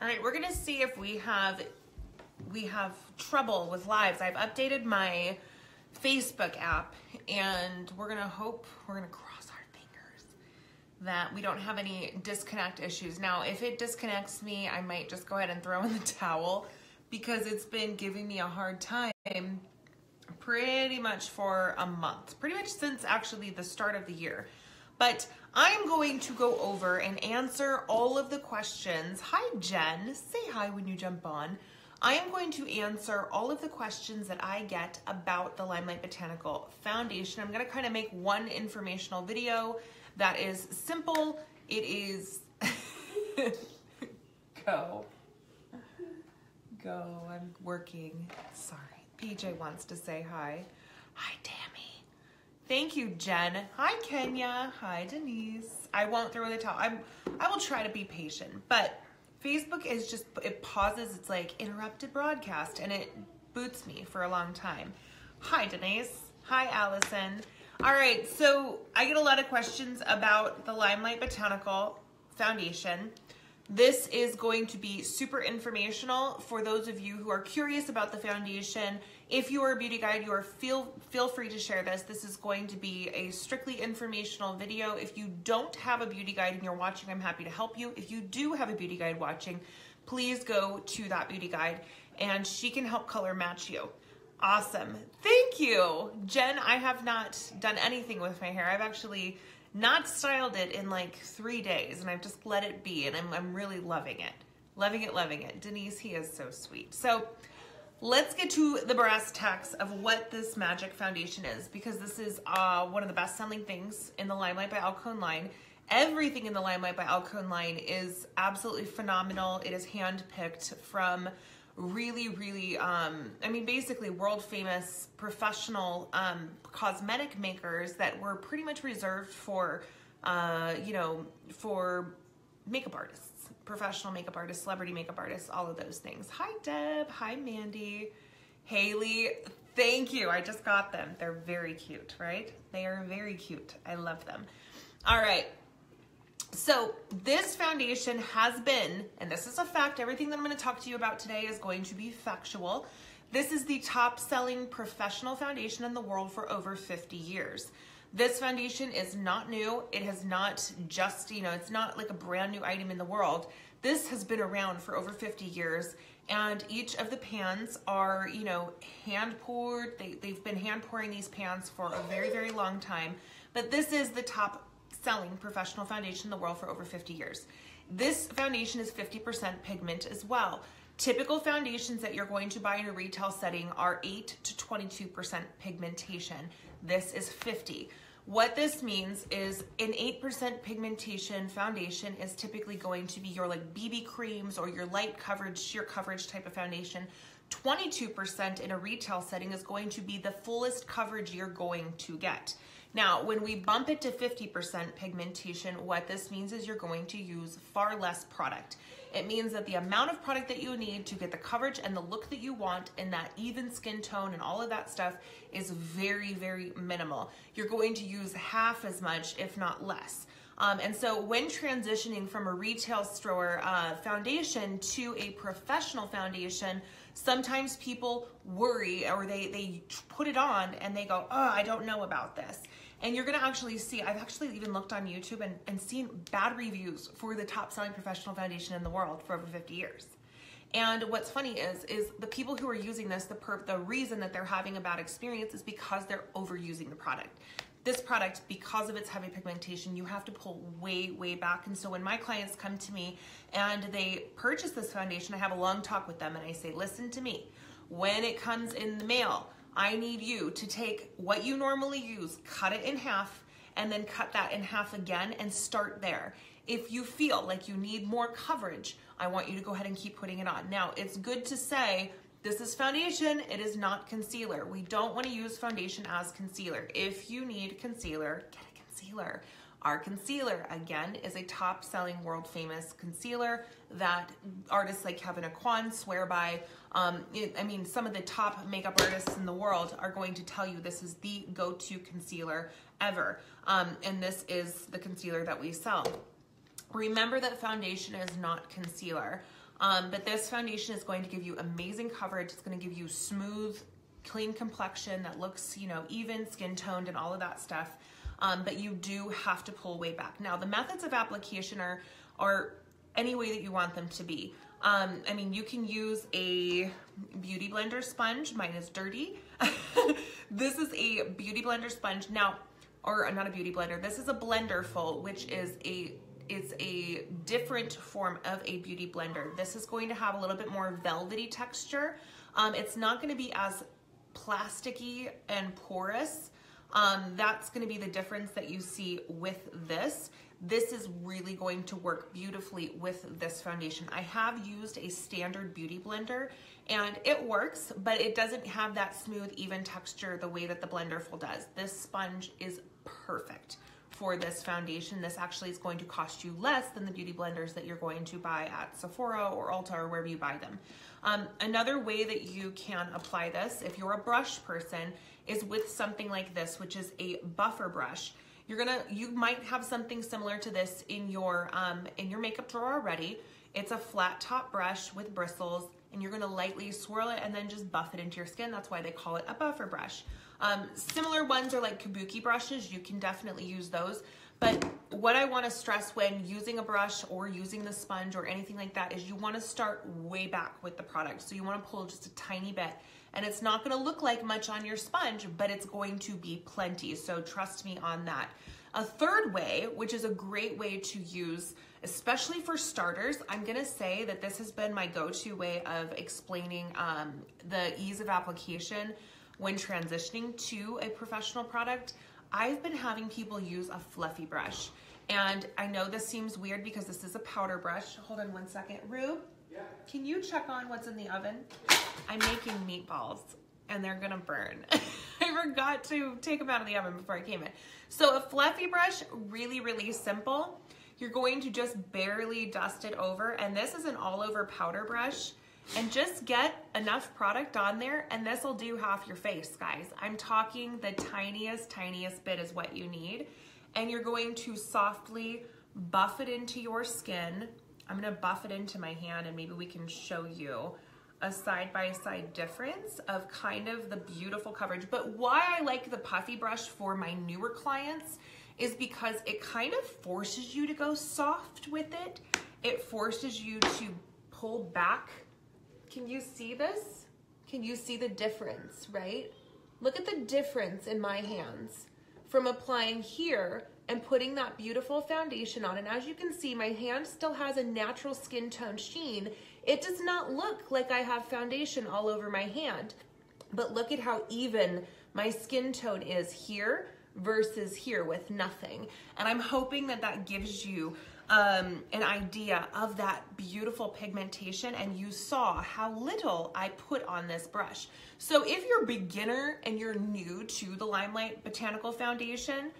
All right, we're gonna see if we have trouble with lives. I've updated my Facebook app, and we're gonna cross our fingers that we don't have any disconnect issues. Now, if it disconnects me, I might just go ahead and throw in the towel because it's been giving me a hard time pretty much for a month, pretty much since actually the start of the year. But I'm going to go over and answer all of the questions. Hi, Jen. Say hi when you jump on. I am going to answer all of the questions that I get about the LimeLife Botanical Foundation. I'm going to kind of make one informational video that is simple. It is... Go. I'm working. Sorry. PJ wants to say hi. Hi, Tammy. Thank you, Jen. Hi, Kenya. Hi, Denise. I won't throw the towel. I will try to be patient, but Facebook is just, it pauses. It's like interrupted broadcast, and it boots me for a long time. Hi, Denise. Hi, Allison. All right, so I get a lot of questions about the LimeLife Botanical Foundation. This is going to be super informational for those of you who are curious about the foundation. If you are a beauty guide, you are feel free to share this. This is going to be a strictly informational video. If you don't have a beauty guide and you're watching, I'm happy to help you. If you do have a beauty guide watching, please go to that beauty guide and she can help color match you. Awesome. Thank you. Jen, I have not done anything with my hair. I've actually not styled it in like 3 days, and I've just let it be, and I'm really loving it. Loving it. Denise, he is so sweet. So let's get to the brass tacks of what this magic foundation is, because this is one of the best-selling things in the LimeLife by Alcone line. Everything in the LimeLife by Alcone line is absolutely phenomenal. It is hand-picked from really, I mean, basically world-famous professional cosmetic makers that were pretty much reserved for, for makeup artists, professional makeup artists, celebrity makeup artists, all of those things. Hi, Deb. Hi, Mandy. Haley, thank you. I just got them. They're very cute, right? They are very cute. I love them. All right. So this foundation has been, and this is a fact, everything that I'm going to talk to you about today is going to be factual. This is the top selling professional foundation in the world for over 50 years. This foundation is not new. It has not just, it's not like a brand new item in the world. This has been around for over 50 years, and each of the pans are, hand poured. They've been hand pouring these pans for a very, very long time, but this is the top selling professional foundation in the world for over 50 years. This foundation is 50% pigment as well. Typical foundations that you're going to buy in a retail setting are 8 to 22% pigmentation. This is 50. What this means is an 8% pigmentation foundation is typically going to be your like BB creams or your light coverage, sheer coverage type of foundation. 22% in a retail setting is going to be the fullest coverage you're going to get. Now, when we bump it to 50% pigmentation, what this means is you're going to use far less product. It means that the amount of product that you need to get the coverage and the look that you want and that even skin tone and all of that stuff is very, very minimal. You're going to use half as much, if not less. And so when transitioning from a retail store foundation to a professional foundation, sometimes people worry or they put it on and they go, oh, I don't know about this. And you're gonna actually see, I've actually even looked on YouTube and seen bad reviews for the top selling professional foundation in the world for over 50 years. And what's funny is the people who are using this, the reason that they're having a bad experience is because they're overusing the product. This product, because of its heavy pigmentation, you have to pull way, way back. And so when my clients come to me and they purchase this foundation, I have a long talk with them and I say, listen to me. When it comes in the mail, I need you to take what you normally use, cut it in half, and then cut that in half again and start there. If you feel like you need more coverage, I want you to go ahead and keep putting it on. Now, it's good to say, this is foundation, it is not concealer. We don't want to use foundation as concealer. If you need concealer, get a concealer. Our concealer, again, is a top-selling, world-famous concealer that artists like Kevin Aquan swear by. I mean, some of the top makeup artists in the world are going to tell you this is the go-to concealer ever. And this is the concealer that we sell. Remember that foundation is not concealer. But this foundation is going to give you amazing coverage. It's going to give you smooth, clean complexion that looks, you know, even, skin toned, and all of that stuff. But you do have to pull way back. Now, the methods of application are any way that you want them to be. I mean, you can use a beauty blender sponge. Mine is dirty. This is a beauty blender sponge. Now, or not a beauty blender. This is a Blenderful, which is it's a different form of a beauty blender. This is going to have a little bit more velvety texture. It's not going to be as plasticky and porous. That's going to be the difference that you see with this. This is really going to work beautifully with this foundation. I have used a standard beauty blender and it works, but it doesn't have that smooth, even texture the way that the Blenderful does. This sponge is perfect for this foundation. This actually is going to cost you less than the beauty blenders that you're going to buy at Sephora or Ulta or wherever you buy them. Another way that you can apply this, if you're a brush person, is with something like this, which is a buffer brush. You might have something similar to this in your makeup drawer already. It's a flat top brush with bristles, and you're gonna lightly swirl it and then just buff it into your skin. That's why they call it a buffer brush. Similar ones are like kabuki brushes. You can definitely use those. But what I wanna stress when using a brush or using the sponge or anything like that is you wanna start way back with the product. So you wanna pull just a tiny bit. And it's not gonna look like much on your sponge, but it's going to be plenty. So trust me on that. A third way, which is a great way to use, especially for starters, I'm gonna say that this has been my go-to way of explaining the ease of application when transitioning to a professional product. I've been having people use a fluffy brush. And I know this seems weird because this is a powder brush. Hold on one second. Rube, yeah. Can you check on what's in the oven? I'm making meatballs and they're gonna burn. I forgot to take them out of the oven before I came in. So a fluffy brush, really, really simple. You're going to just barely dust it over, and this is an all over powder brush, and just get enough product on there and this will do half your face, guys. I'm talking the tiniest bit is what you need. And you're going to softly buff it into your skin. I'm gonna buff it into my hand and maybe we can show you a side-by-side difference of kind of the beautiful coverage. But why I like the puffy brush for my newer clients is because it kind of forces you to go soft with it. It forces you to pull back. Can you see this? Can you see the difference, right? Look at the difference in my hands from applying here and putting that beautiful foundation on. And as you can see, my hand still has a natural skin tone sheen. It does not look like I have foundation all over my hand, but look at how even my skin tone is here versus here with nothing. And I'm hoping that that gives you an idea of that beautiful pigmentation, and you saw how little I put on this brush. So if you're a beginner and you're new to the LimeLife Botanical Foundation,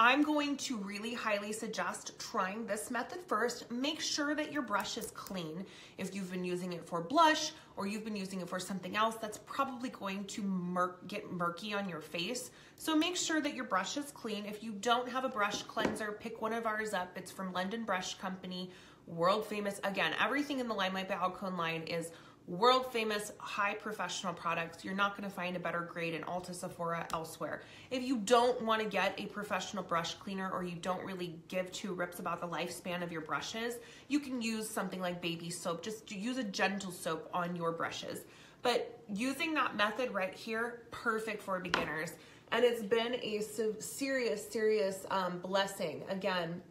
I'm going to really highly suggest trying this method first. Make sure that your brush is clean. If you've been using it for blush or you've been using it for something else, that's probably going to get murky on your face. So make sure that your brush is clean. If you don't have a brush cleanser, pick one of ours up. It's from London Brush Company, world famous. Again, everything in the LimeLife by Alcone line is world famous, high professional products. You're not gonna find a better grade in Ulta, Sephora, elsewhere. If you don't wanna get a professional brush cleaner or you don't really give two rips about the lifespan of your brushes, you can use something like baby soap. Just use a gentle soap on your brushes. But using that method right here, perfect for beginners. And it's been a serious blessing. Again,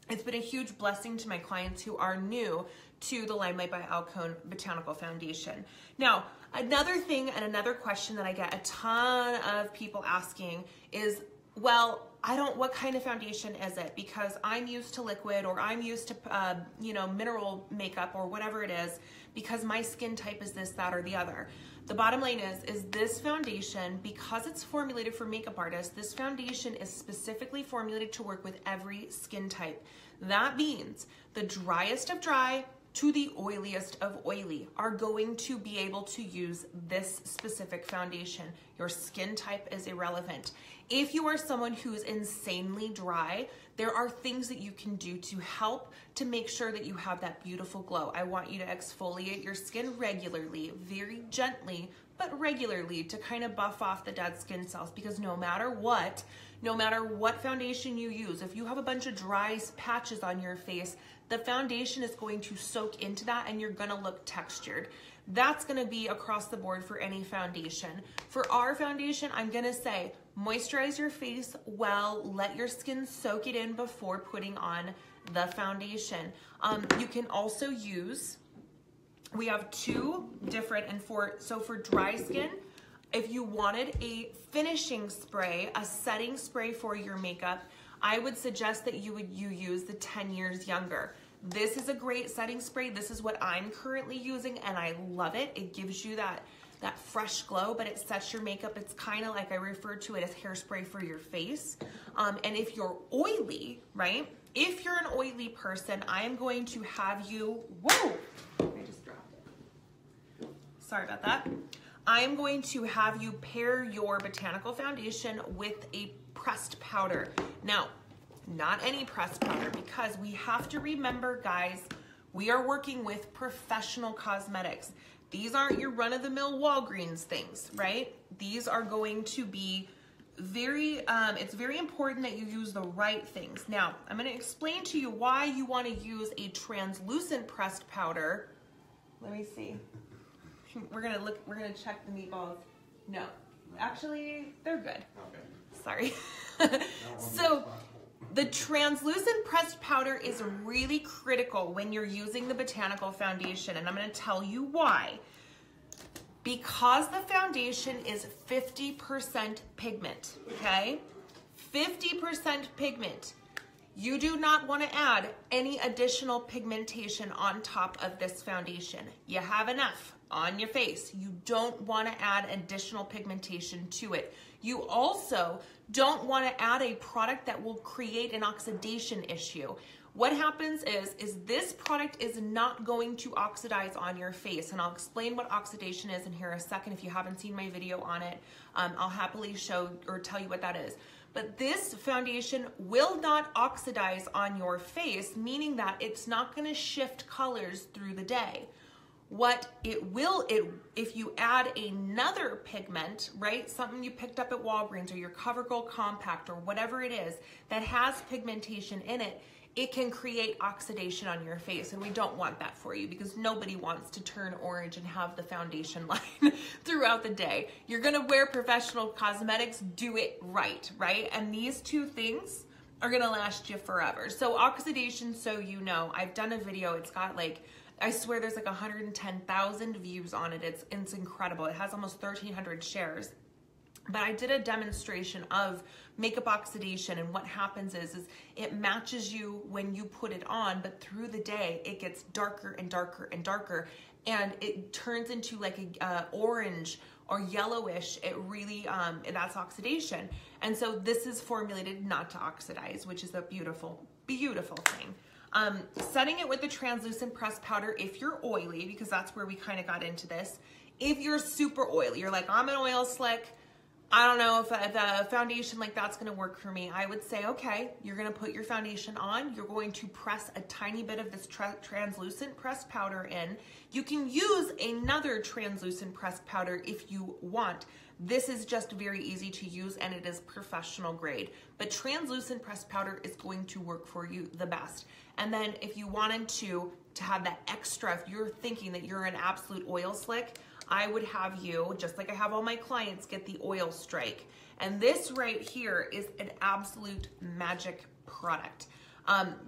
it's been a huge blessing to my clients who are new to the LimeLife by Alcone Botanical Foundation. Now, another thing and another question that I get a ton of people asking is, well, what kind of foundation is it? Because I'm used to liquid, or I'm used to, mineral makeup or whatever it is, because my skin type is this, that, or the other. The bottom line is this foundation, because it's formulated for makeup artists, this foundation is specifically formulated to work with every skin type. That means the driest of dry to the oiliest of oily are going to be able to use this specific foundation. Your skin type is irrelevant. If you are someone who is insanely dry, there are things that you can do to help to make sure that you have that beautiful glow. I want you to exfoliate your skin regularly, very gently, but regularly, to kind of buff off the dead skin cells, because no matter what foundation you use, if you have a bunch of dry patches on your face, the foundation is going to soak into that and you're gonna look textured. That's gonna be across the board for any foundation. For our foundation, I'm gonna say, moisturize your face well, let your skin soak it in before putting on the foundation. You can also use, we have two different, and for dry skin, if you wanted a finishing spray, a setting spray for your makeup, I would suggest that you use the 10 years younger. This is a great setting spray. This is what I'm currently using and I love it. It gives you that fresh glow, but it sets your makeup. It's kind of like, I refer to it as hairspray for your face. And if you're oily, right? If you're an oily person, I am going to have you, whoa, I just dropped it. Sorry about that. I'm going to have you pair your botanical foundation with a pressed powder. Now, not any pressed powder, because we have to remember, guys, we are working with professional cosmetics. These aren't your run-of-the-mill Walgreens things, right? These are going to be very, it's very important that you use the right things. Now, I'm gonna explain to you why you wanna use a translucent pressed powder. Let me see. We're gonna check the meatballs. No, actually, they're good. Okay. Sorry. So the translucent pressed powder is really critical when you're using the botanical foundation, and I'm gonna tell you why. Because the foundation is 50% pigment, okay? 50% pigment. You do not want to add any additional pigmentation on top of this foundation. You have enough on your face. You don't want to add additional pigmentation to it. You also don't want to add a product that will create an oxidation issue. What happens is this product is not going to oxidize on your face, and I'll explain what oxidation is in here in a second. If you haven't seen my video on it, I'll happily show or tell you what that is. But this foundation will not oxidize on your face, meaning that it's not going to shift colors through the day. What it will, if you add another pigment, right, something you picked up at Walgreens or your CoverGirl Compact or whatever it is that has pigmentation in it, it can create oxidation on your face, and we don't want that for you, because nobody wants to turn orange and have the foundation line throughout the day. You're gonna wear professional cosmetics, do it right? And these two things are gonna last you forever. So oxidation, so you know, I've done a video, it's got like, I swear there's like 110,000 views on it. It's incredible. It has almost 1,300 shares. But I did a demonstration of makeup oxidation, and what happens is it matches you when you put it on, but through the day it gets darker and darker and darker, and it turns into like a orange or yellowish. It really, that's oxidation. And so this is formulated not to oxidize, which is a beautiful, beautiful thing. Setting it with the translucent pressed powder if you're oily, because that's where we kind of got into this. If you're super oily, you're like, I'm an oil slick, I don't know if a foundation like that's gonna work for me. I would say, okay, you're gonna put your foundation on, you're going to press a tiny bit of this translucent pressed powder in. You can use another translucent pressed powder if you want. This is just very easy to use, and it is professional grade. But translucent pressed powder is going to work for you the best. And then if you wanted to have that extra, if you're thinking that you're an absolute oil slick, I would have you, just like I have all my clients, get the oil strike. And this right here is an absolute magic product.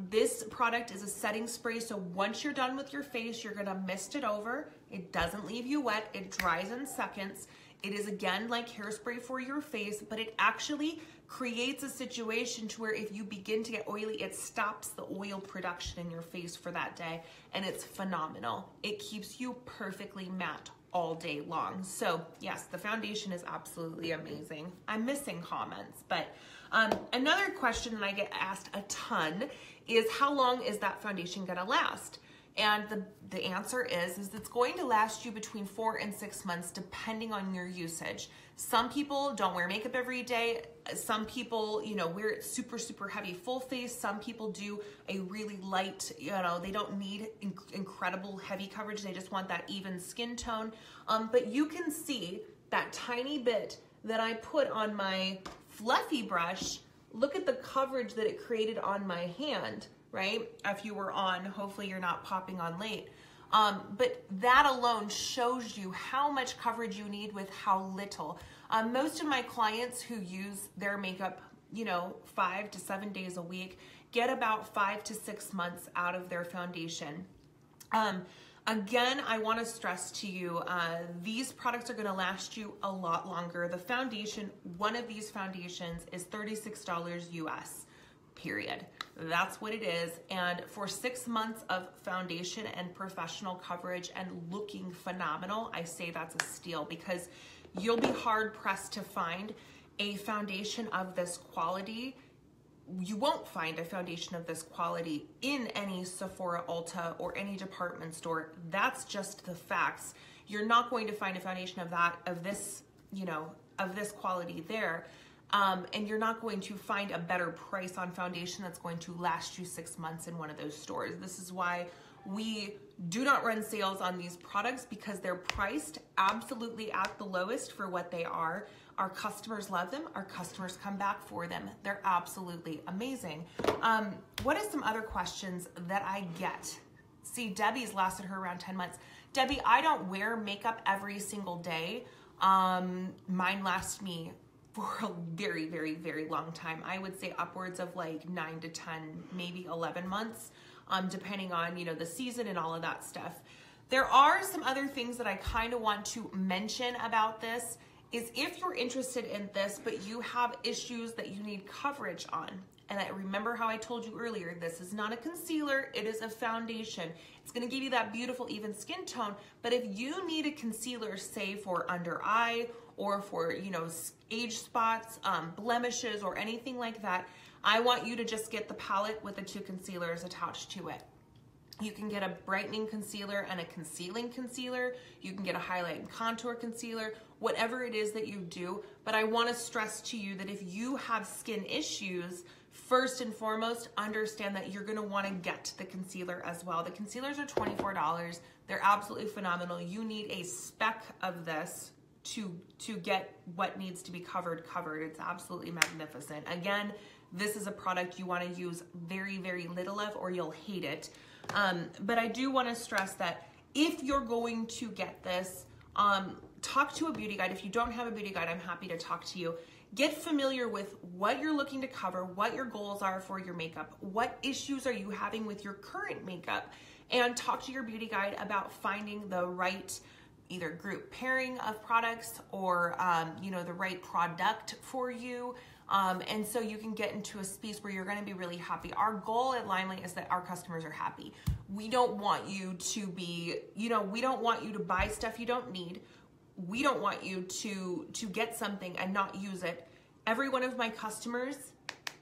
This product is a setting spray, so once you're done with your face, you're gonna mist it over. It doesn't leave you wet, it dries in seconds. It is again like hairspray for your face, but it actually creates a situation to where if you begin to get oily, it stops the oil production in your face for that day, and it's phenomenal. It keeps you perfectly matte all day long. So yes, the foundation is absolutely amazing. I'm missing comments, but another question that I get asked a ton is, how long is that foundation gonna last? And the answer is it's going to last you between 4 and 6 months depending on your usage. Some people don't wear makeup every day. Some people, wear it super, super heavy full face. Some people do a really light, they don't need incredible heavy coverage. They just want that even skin tone. But you can see that tiny bit that I put on my fluffy brush. Look at the coverage that it created on my hand, right? If you were on, hopefully you're not popping on late. But that alone shows you how much coverage you need with how little. Most of my clients who use their makeup, 5 to 7 days a week, get about 5 to 6 months out of their foundation. Again, I want to stress to you, these products are going to last you a lot longer. The foundation, one of these foundations is $36 US, period. That's what it is. And for 6 months of foundation and professional coverage and looking phenomenal, I say that's a steal, because you'll be hard pressed to find a foundation of this quality. You won't find a foundation of this quality in any Sephora, Ulta, or any department store. That's just the facts. You're not going to find a foundation of this quality there. And you're not going to find a better price on foundation that's going to last you 6 months in one of those stores. This is why we do not run sales on these products, because they're priced absolutely at the lowest for what they are. Our customers love them. Our customers come back for them. They're absolutely amazing. What are some other questions that I get? See, Debbie's lasted her around 10 months. Debbie, I don't wear makeup every single day. Mine lasts me for a very, very, very long time. I would say upwards of like 9 to 10, maybe 11 months, depending on, the season and all of that stuff. There are some other things that I kind of want to mention about this. Is if you're interested in this, but you have issues that you need coverage on. And I remember how I told you earlier, this is not a concealer, it is a foundation. It's gonna give you that beautiful even skin tone, but if you need a concealer, say for under eye, or for, age spots, blemishes, or anything like that, I want you to just get the palette with the 2 concealers attached to it. You can get a brightening concealer and a concealing concealer. You can get a highlight and contour concealer, whatever it is that you do. But I want to stress to you that if you have skin issues, first and foremost, understand that you're going to want to get the concealer as well. The concealers are $24. They're absolutely phenomenal. You need a speck of this to get what needs to be covered. It's absolutely magnificent. Again, this is a product you want to use very, very little of, or you'll hate it. But I do want to stress that if you're going to get this, talk to a beauty guide. If you don't have a beauty guide, I'm happy to talk to you. Get familiar with what you're looking to cover, what your goals are for your makeup, what issues are you having with your current makeup, and talk to your beauty guide about finding the right either group pairing of products or the right product for you. And so you can get into a space where you're going to be really happy. Our goal at LimeLife is that our customers are happy. We don't want you to be, we don't want you to buy stuff you don't need. We don't want you to get something and not use it. Every one of my customers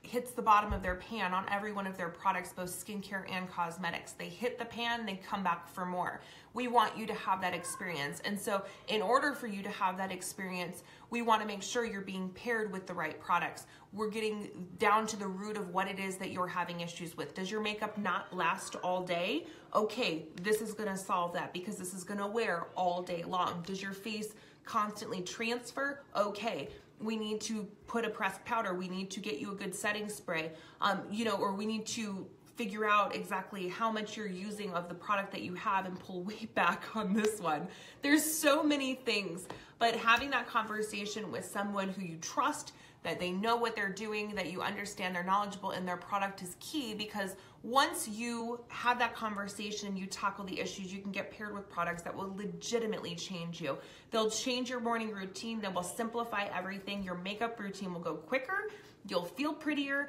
hits the bottom of their pan on every one of their products, both skincare and cosmetics. They hit the pan, they come back for more. We want you to have that experience. And so in order for you to have that experience, we want to make sure you're being paired with the right products. We're getting down to the root of what it is that you're having issues with. Does your makeup not last all day? Okay, this is going to solve that, because this is going to wear all day long. Does your face constantly transfer? Okay, we need to put a pressed powder. We need to get you a good setting spray, or we need to figure out exactly how much you're using of the product that you have and pull way back on this one. There's so many things, but having that conversation with someone who you trust, that they know what they're doing, that you understand they're knowledgeable in their product is key, because once you have that conversation and you tackle the issues, you can get paired with products that will legitimately change you. They'll change your morning routine. They will simplify everything. Your makeup routine will go quicker. You'll feel prettier.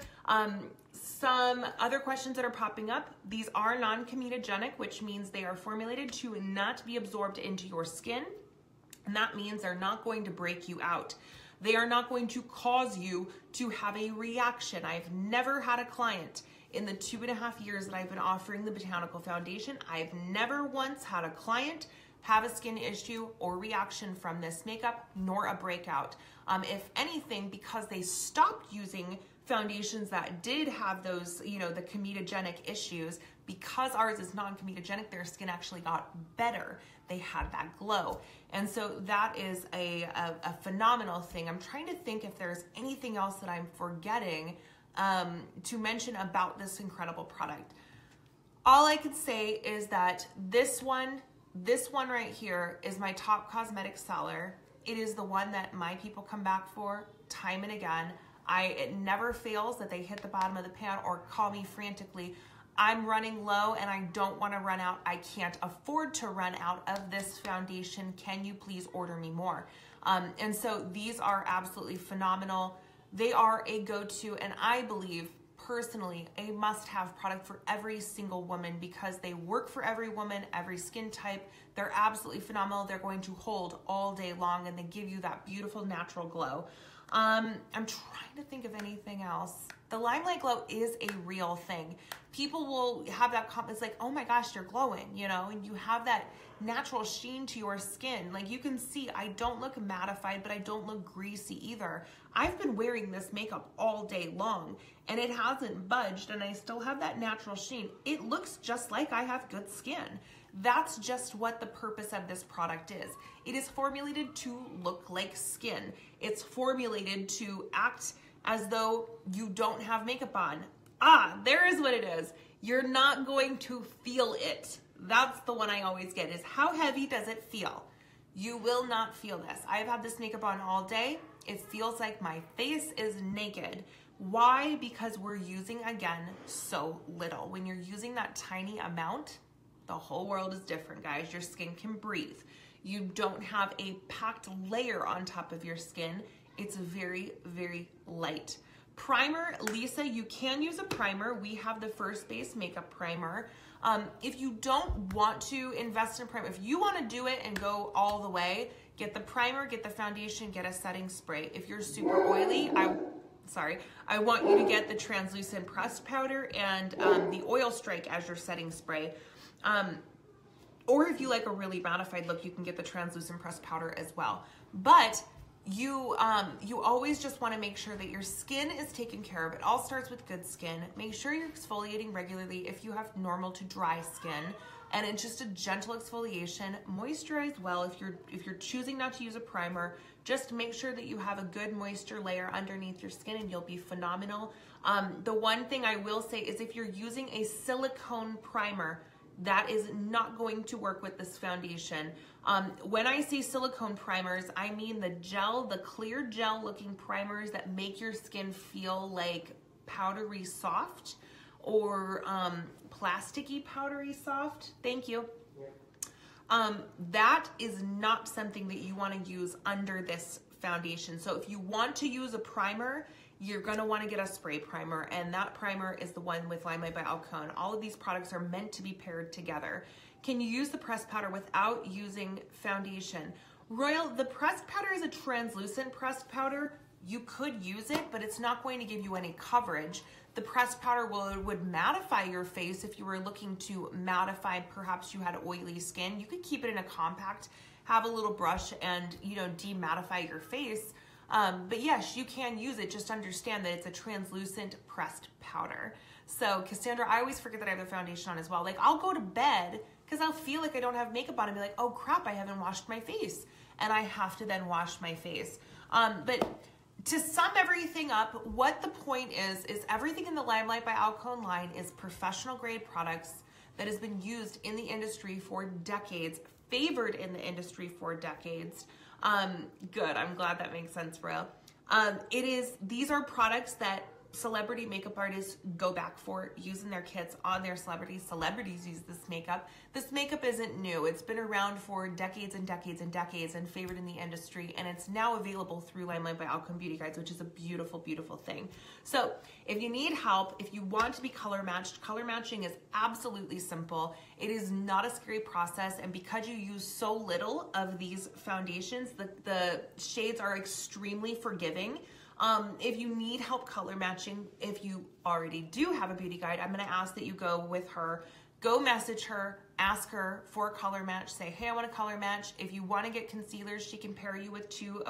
Some other questions that are popping up. These are non-comedogenic, which means they are formulated to not be absorbed into your skin. And that means they're not going to break you out. They are not going to cause you to have a reaction. I've never had a client In the 2.5 years that I've been offering the Botanical Foundation, I've never once had a client have a skin issue or reaction from this makeup, nor a breakout. If anything, because they stopped using foundations that did have those, you know, the comedogenic issues, because ours is non-comedogenic, their skin actually got better. They had that glow. And so that is a phenomenal thing. I'm trying to think if there's anything else that I'm forgetting to mention about this incredible product. All I could say is that this one right here is my top cosmetic seller. It is the one that my people come back for time and again. It never fails that they hit the bottom of the pan or call me frantically. I'm running low and I don't want to run out. I can't afford to run out of this foundation. Can you please order me more? And so these are absolutely phenomenal. They are a go-to, and I believe personally a must-have product for every single woman because they work for every woman, every skin type. They're absolutely phenomenal. They're going to hold all day long and they give you that beautiful natural glow. I'm trying to think of anything else. The LimeLife glow is a real thing. People will have that comment, it's like, oh my gosh, you're glowing, you know, and you have that natural sheen to your skin. Like you can see, I don't look mattified, but I don't look greasy either. I've been wearing this makeup all day long and it hasn't budged and I still have that natural sheen. It looks just like I have good skin. That's just what the purpose of this product is. It is formulated to look like skin. It's formulated to act as though you don't have makeup on. There is what it is. You're not going to feel it. That's the one I always get is how heavy does it feel? You will not feel this. I've had this makeup on all day. It feels like my face is naked. Why? Because we're using, again, so little. When you're using that tiny amount, the whole world is different, guys. Your skin can breathe. You don't have a packed layer on top of your skin. It's very, very light. Primer, Lisa, you can use a primer. We have the First Base Makeup Primer. If you don't want to invest in a primer, if you want to do it and go all the way, get the primer, get the foundation, get a setting spray. If you're super oily, I want you to get the translucent pressed powder and the oil strike as your setting spray. Or if you like a really mattified look, you can get the translucent pressed powder as well. But you always just want to make sure that your skin is taken care of. It all starts with good skin. Make sure you're exfoliating regularly if you have normal to dry skin. And it's just a gentle exfoliation. Moisturize well. If you're choosing not to use a primer, just make sure that you have a good moisture layer underneath your skin and you'll be phenomenal. The one thing I will say is if you're using a silicone primer, that is not going to work with this foundation. When I say silicone primers, I mean the gel, the clear gel looking primers that make your skin feel like powdery soft or plasticky powdery soft. Thank you. That is not something that you want to use under this foundation. So if you want to use a primer, you're going to want to get a spray primer, and that primer is the one with LimeLife by Alcone. All of these products are meant to be paired together. Can you use the pressed powder without using foundation? Royal, the pressed powder is a translucent pressed powder. You could use it, but it's not going to give you any coverage. The pressed powder would mattify your face if you were looking to mattify, perhaps you had oily skin. You could keep it in a compact, have a little brush and, you know, demattify your face. But yes, you can use it. Just understand that it's a translucent pressed powder. So Cassandra, I always forget that I have the foundation on as well. Like I'll go to bed because I'll feel like I don't have makeup on and be like, oh crap, I haven't washed my face. And I have to then wash my face. But to sum everything up, what the point is everything in the LimeLife by Alcone line is professional grade products that has been used in the industry for decades, favored in the industry for decades. Good. I'm glad that makes sense, Royal. These are products that celebrity makeup artists go back for, using their kits on their celebrities. Celebrities use this makeup. This makeup isn't new. It's been around for decades and decades and decades and favored in the industry, and it's now available through LimeLife by Alcone Beauty Guides, which is a beautiful, beautiful thing. So if you need help, if you want to be color matched, color matching is absolutely simple. It is not a scary process, and because you use so little of these foundations, the shades are extremely forgiving. If you need help color matching, if you already do have a beauty guide, I'm going to ask that you go with her, go message her, ask her for a color match, say, hey, I want a color match. If you want to get concealers, she can pair you with 2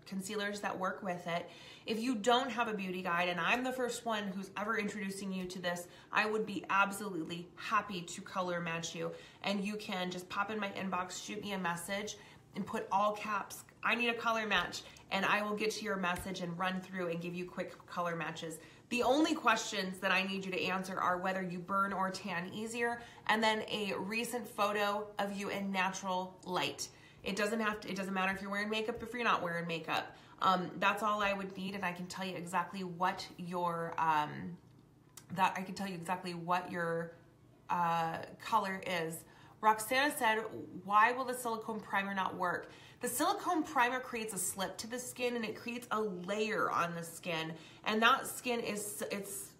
concealers that work with it. If you don't have a beauty guide, and I'm the first one who's ever introducing you to this, I would be absolutely happy to color match you. And you can just pop in my inbox, shoot me a message, and put all caps, I need a color match, and I will get to your message and run through and give you quick color matches. The only questions that I need you to answer are whether you burn or tan easier, and then a recent photo of you in natural light. It doesn't matter if you're wearing makeup, if you're not wearing makeup. That's all I would need, and I can tell you exactly what your color is. Roxana said, why will the silicone primer not work? The silicone primer creates a slip to the skin, and it creates a layer on the skin, and that skin it's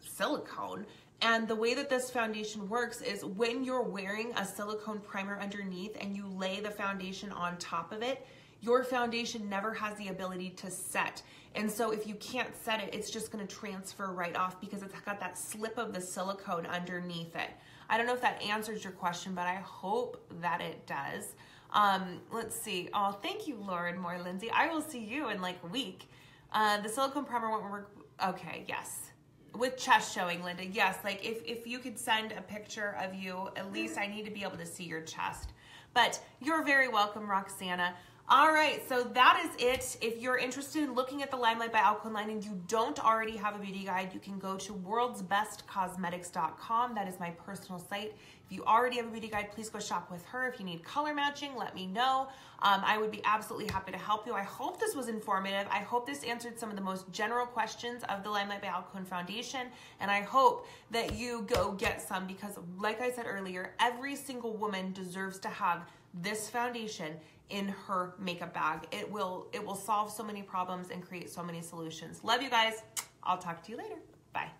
silicone. And the way that this foundation works is when you're wearing a silicone primer underneath and you lay the foundation on top of it, your foundation never has the ability to set. And so if you can't set it, it's just gonna transfer right off because it's got that slip of the silicone underneath it. I don't know if that answers your question, but I hope that it does. Let's see. Oh, thank you, Lauren Moore Lindsay. I will see you in like a week. The silicone primer won't work. Okay, yes. With chest showing, Linda. Yes, like if you could send a picture of you, at least I need to be able to see your chest. But you're very welcome, Roxana. All right, so that is it. If you're interested in looking at the LimeLife by Alkaline Line and you don't already have a beauty guide, you can go to worldsbestcosmetics.com. That is my personal site. If you already have a beauty guide, please go shop with her. If you need color matching, let me know. I would be absolutely happy to help you. I hope this was informative. I hope this answered some of the most general questions of the LimeLife by Alkaline Foundation, and I hope that you go get some because, like I said earlier, every single woman deserves to have this foundation in her makeup bag. It will solve so many problems and create so many solutions. Love you guys. I'll talk to you later. Bye.